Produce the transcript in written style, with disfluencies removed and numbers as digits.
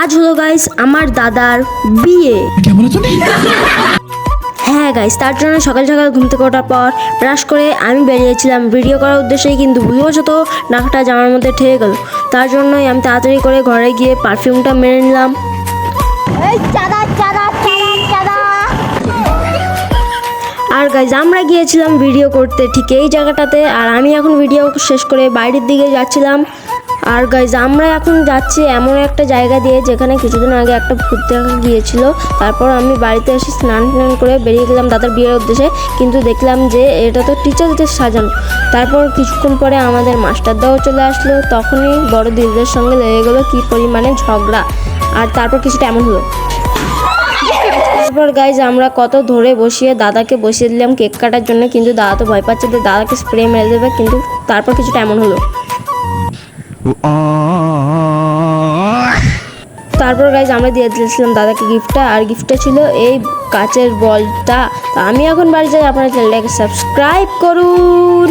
আজ হলো গাইস আমার দাদার বিয়ে। হ্যাঁ গাইস, তার জন্য সকাল সকাল ঘুম থেকে ওঠার পর ব্রাশ করে আমি বেরিয়েছিলাম ভিডিও করার উদ্দেশ্যেই, কিন্তু ভুলবশত নাকটা জামার মধ্যে ঠেকে গেল। তার জন্যই আমি তাড়াতাড়ি করে ঘরে গিয়ে পারফিউমটা মেরে নিলাম। আর গাইজ আমরা গিয়েছিলাম ভিডিও করতে ঠিক এই জায়গাটাতে, আর আমি এখন ভিডিও শেষ করে বাইরের দিকে যাচ্ছিলাম। আর গাইজ আমরা এখন যাচ্ছি এমন একটা জায়গা দিয়ে যেখানে কিছুদিন আগে একটা ভূত দেখা গিয়েছিল। তারপর আমি বাড়িতে এসে স্নান করে বেরিয়ে গেলাম দাদার বিয়ের উদ্দেশ্যে, কিন্তু দেখলাম যে এটা তো টিচারদের সাজানো। তারপর কিছুক্ষণ পরে আমাদের মাস্টারদাও চলে আসলো, তখনই বড় দিদিদের সঙ্গে লেগে গেলো কী পরিমাণে ঝগড়া। আর তারপর কিছুটা এমন হলো। তারপর গাইজ আমরা কত ধরে বসিয়ে দাদাকে বসিয়ে দিলাম কেক কাটার জন্য, কিন্তু দাদা তো ভয় পাচ্ছে যে দাদাকে স্প্রে মেরে দেবে, কিন্তু তারপর কিছুটা এমন হলো। তারপর গাইজ আমরা দিয়ে দিয়েছিলাম দাদাকে গিফটটা, আর গিফটটা ছিল এই কাচের বলটা। তো আমি এখন বাড়ি যাই, আপনারা চ্যানেলটাকে সাবস্ক্রাইব করুন।